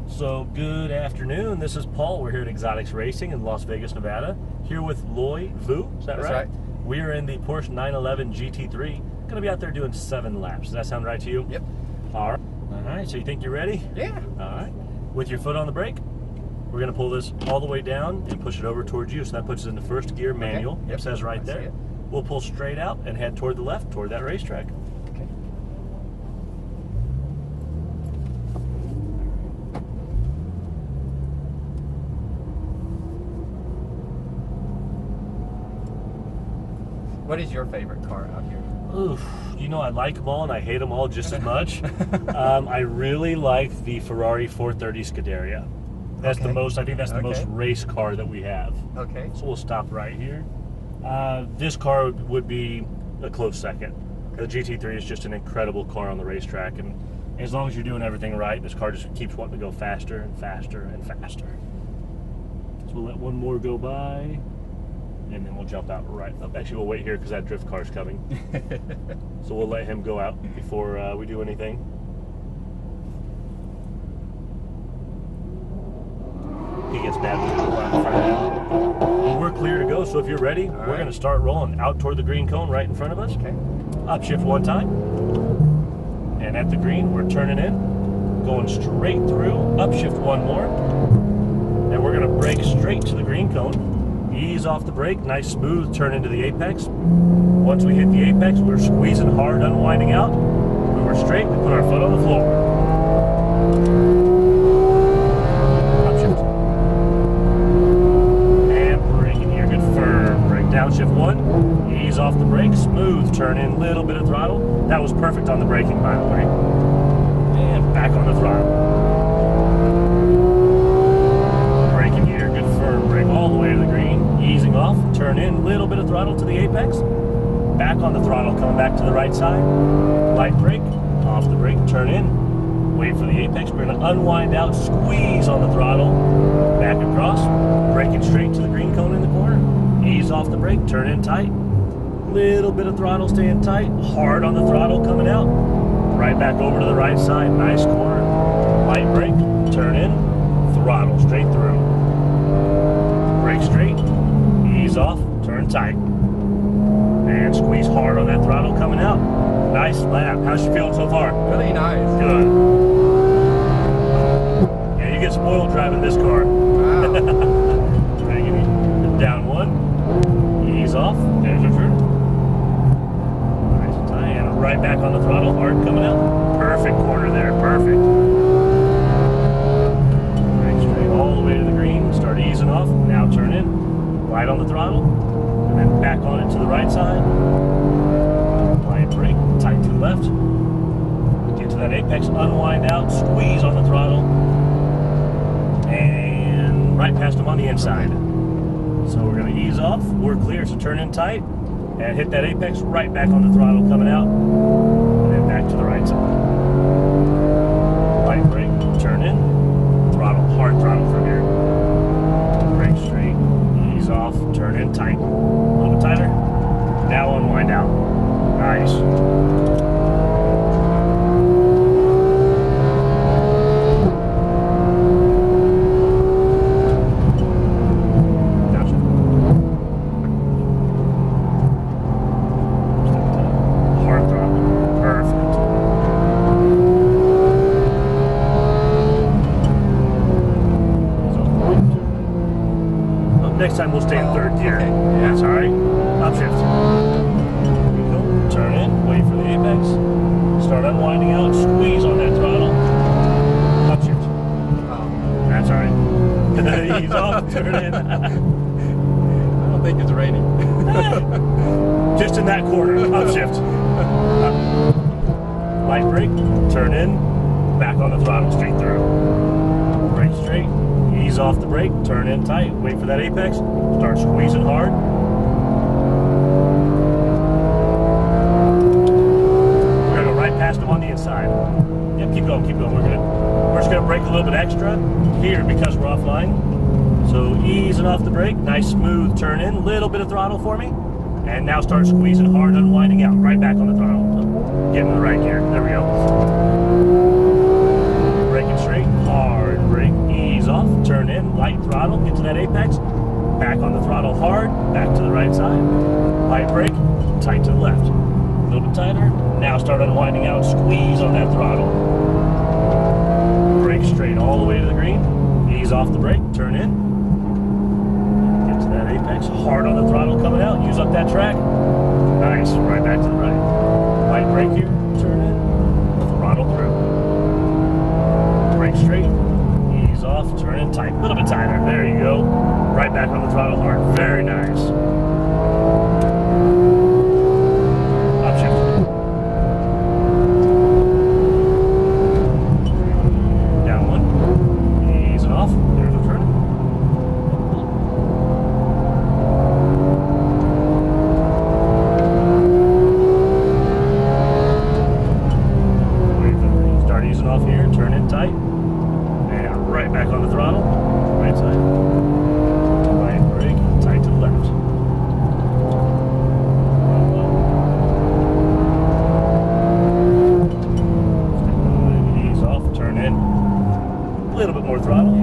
So good afternoon. This is Paul. We're here at Exotics Racing in Las Vegas, Nevada. Here with Loy Vu. Is that That's right? right. We are in the Porsche 911 GT3. Going to be out there doing 7 laps. Does that sound right to you? Yep. All right. All right. So you think you're ready? Yeah. All right. With your foot on the brake, we're going to pull this all the way down and push it over towards you. So that puts us in the first gear manual. Okay. Yep. It says right I see there. it. We'll pull straight out and head toward the left, toward that racetrack. Okay. What is your favorite car out here? Oof, you know, I like them all and I hate them all just as much. I really like the Ferrari 430 Scuderia. That's the Okay. most, I think that's the most Okay. race car that we have. Okay. So we'll stop right here. This car would be a close second. The GT3 is just an incredible car on the racetrack, and as long as you're doing everything right, this car just keeps wanting to go faster and faster and faster. So we'll let one more go by, and then we'll jump out right up. Actually, we'll wait here because that drift car's coming. So we'll let him go out before we do anything. He gets bad when we go out in front of him. Well, we're clear to go, so if you're ready, we're right. going to start rolling out toward the green cone right in front of us. Okay. Upshift one time. And at the green, we're turning in, going straight through. Upshift one more. And we're going to brake straight to the green cone. Ease off the brake, nice smooth turn into the apex. Once we hit the apex, we're squeezing hard, unwinding out. When we're straight, we put our foot on the floor. Upshift. And braking here, good firm brake. Downshift one, ease off the brake, smooth turn in, little bit of throttle. That was perfect on the braking, by the way. And back on the throttle. Braking here, good firm brake all the way to the green. Easing off, turn in, little bit of throttle to the apex. Back on the throttle, coming back to the right side. Light brake, off the brake, turn in. Wait for the apex. We're going to unwind out, squeeze on the throttle. Back across, braking straight to the green cone in the corner. Ease off the brake, turn in tight. Little bit of throttle staying tight. Hard on the throttle coming out. Right back over to the right side, nice corner. Light brake, turn in, throttle straight through. Brake straight, ease off, turn tight. And squeeze hard on that throttle coming out. Nice lap. How's you feeling so far? Really nice. Good. Yeah, you get spoiled driving this car. Wow. Down one. Ease off. There's your turn. Nice and tight. And right back on the throttle. Hard coming out. Perfect corner there. Perfect. Brake straight all the way to the green. Start easing off. Now turn in. Light on the throttle. And then back on it to the right side. Light brake. Tight to the left. Get to that apex. Unwind out. Squeeze on the throttle. And right past them on the inside. So we're going to ease off. We're clear. So turn in tight. And hit that apex. Right back on the throttle coming out. And then back to the right side. Light brake. Turn in. Throttle. Hard throttle from here. Brake straight. Ease off. Turn in tight. A little bit tighter. Now unwind out. Nice. Gotcha. Hard throttle. Perfect. Next time we'll stay in third gear. Okay. That's all right. Upshift. Go. Turn in. Wait for the apex. Start unwinding out. Squeeze on that throttle. Upshift. Oh. That's all right. Ease off. Turn in. I don't think it's raining. Just in that corner. Upshift. Light brake. Turn in. Back on the throttle. Straight through. Brake straight. Ease off the brake, turn in tight, wait for that apex, start squeezing hard. We're gonna go right past them on the inside. Yep, keep going, keep going. We're just gonna brake a little bit extra here because we're offline. So easing off the brake, nice smooth turn in, little bit of throttle for me. And now start squeezing hard, unwinding out, right back on the throttle. Get in the right gear, there we go. Braking straight, hard brake. tighter. Now start unwinding out, squeeze on that throttle. Brake straight all the way to the green. Ease off the brake, turn in. Get to that apex, hard on the throttle coming out, use up that track. Nice, right back to the right. Light brake here, turn in, throttle through. Brake straight, ease off, turn in tight, a little bit tighter. There you go. Right back on the throttle hard, very nice. Upshift. Down one, ease it off, there's a turn. Start easing off here, turn in tight, and right back on the throttle, right side. Right brake, tight to the left. Ease off, turn in. A little bit more throttle.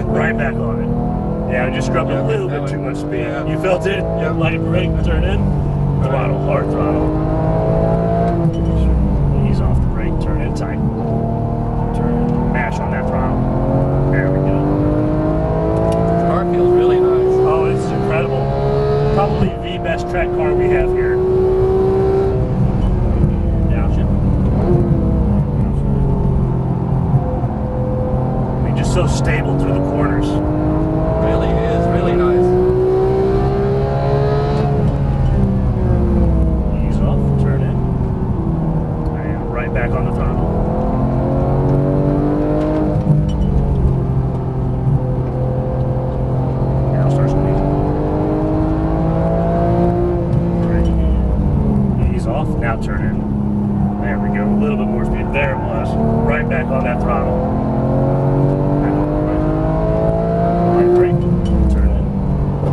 Right back on it. Yeah, I just scrubbed a little bit too much speed. Yeah. You felt it? Yep. Light brake, turn in. Throttle, hard throttle. Ease off the brake, turn in tight. Turn, mash on that throttle. There we go. This car feels really nice. Oh, this is incredible. Probably the best track car we have here. Downshift. I mean, just so stable through the corners. Really is really nice. Ease off, turn in. And right back on the throttle. Now start squeezing. Right. Ease off, now turn in. There we go, a little bit more speed. There it was. Right back on that throttle. Back on the right. Right brake, turn in.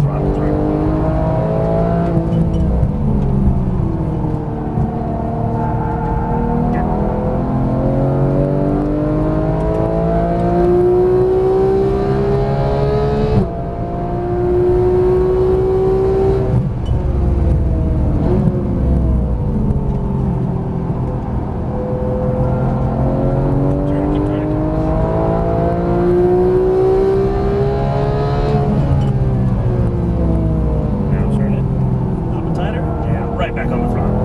Throttle through. Now turn it a little bit tighter, and right back on the throttle.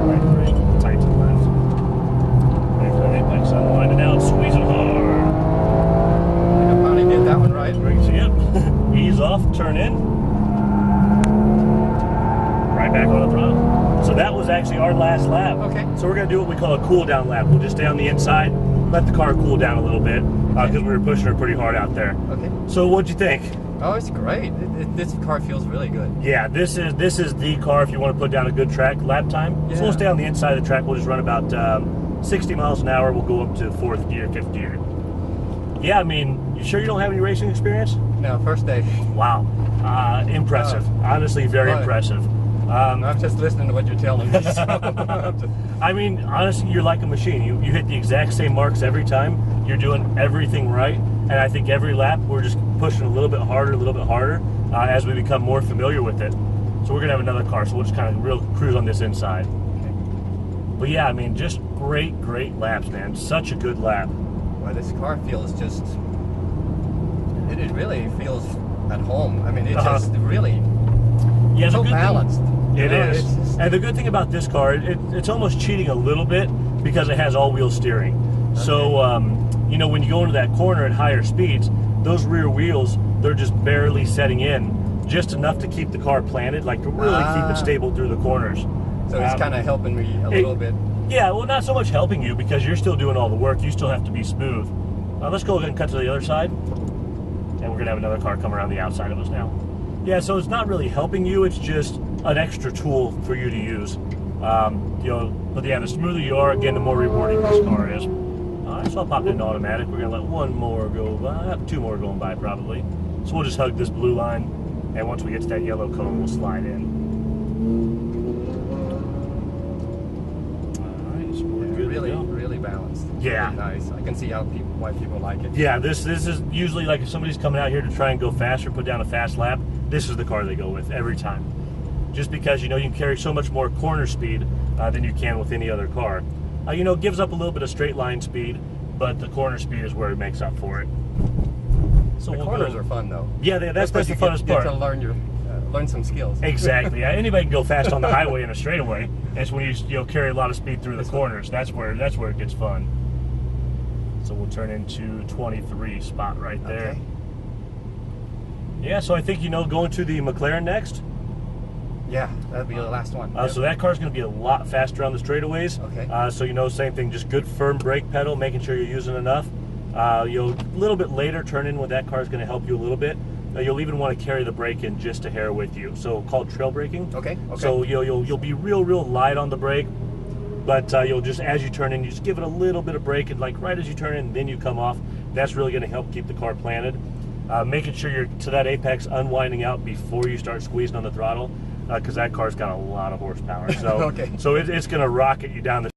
Right brake, tight to the left. There's that apex, unwinding out, squeezing hard. I finally did that one right. Brakes, yep. Ease off, turn in. Right back on the throttle. So that was actually our last lap. Okay. So we're gonna do what we call a cool down lap. We'll just stay on the inside, let the car cool down a little bit, because we were pushing her pretty hard out there. Okay. So what'd you think? Oh, it's great. This car feels really good. Yeah, this is the car if you want to put down a good track lap time. So we'll Yeah. stay on the inside of the track. We'll just run about 60 miles an hour. We'll go up to fourth gear, fifth gear. Yeah, I mean, you sure you don't have any racing experience? No, first day. Wow, impressive. Honestly, very Right. impressive. I'm just listening to what you're telling me. So. I mean, honestly, you're like a machine. You hit the exact same marks every time. You're doing everything right. And I think every lap, we're just pushing a little bit harder as we become more familiar with it. So we're going to have another car, so we'll just kind of real cruise on this inside. Okay. But yeah, I mean, just great laps, man. Such a good lap. Well, this car feels just, it really feels at home. I mean, it just really, Yeah, so the good balanced. Thing, it You know, is. it's just- And the good thing about this car, it's almost cheating a little bit because it has all-wheel steering. Okay. So, you know, when you go into that corner at higher speeds, those rear wheels, they're just barely setting in, just enough to keep the car planted, like to really keep it stable through the corners. So it's kind of helping me a little bit. Yeah, well, not so much helping you because you're still doing all the work. You still have to be smooth. Let's go ahead and cut to the other side. And we're going to have another car come around the outside of us now. Yeah, so it's not really helping you. It's just an extra tool for you to use. You know, but yeah, the smoother you are, again, the more rewarding this car is. All right, so I'll pop it into automatic. We're going to let one more go by. Two more going by, probably. So we'll just hug this blue line. And once we get to that yellow cone, we'll slide in. Really balanced. Yeah. Really nice. I can see why people like it. Yeah, this is usually like if somebody's coming out here to try and go faster, put down a fast lap, this is the car they go with every time. just because you know you can carry so much more corner speed than you can with any other car. You know, it gives up a little bit of straight line speed, but the corner speed is where it makes up for it. So the corners are fun though. Yeah, that's the funnest part. You get to learn some skills. Exactly. Yeah, anybody can go fast on the highway in a straightaway. And it's when you carry a lot of speed through the corners. That's where it gets fun. So we'll turn into 23 spot right there. Okay. Yeah. So I think going to the McLaren next. Yeah, that'd be the last one. Yep. So that car's going to be a lot faster on the straightaways. Okay. So same thing, just good firm brake pedal, making sure you're using enough. A little bit later, turn in with that car is going to help you a little bit. You'll even want to carry the brake in just a hair with you. So called trail braking. Okay. So you'll be real light on the brake, but you'll just, as you turn in, you just give it a little bit of brake, and like right as you turn in, then you come off. That's really going to help keep the car planted. Making sure you're to that apex, unwinding out before you start squeezing on the throttle, because that car's got a lot of horsepower. So okay. So it's going to rocket you down the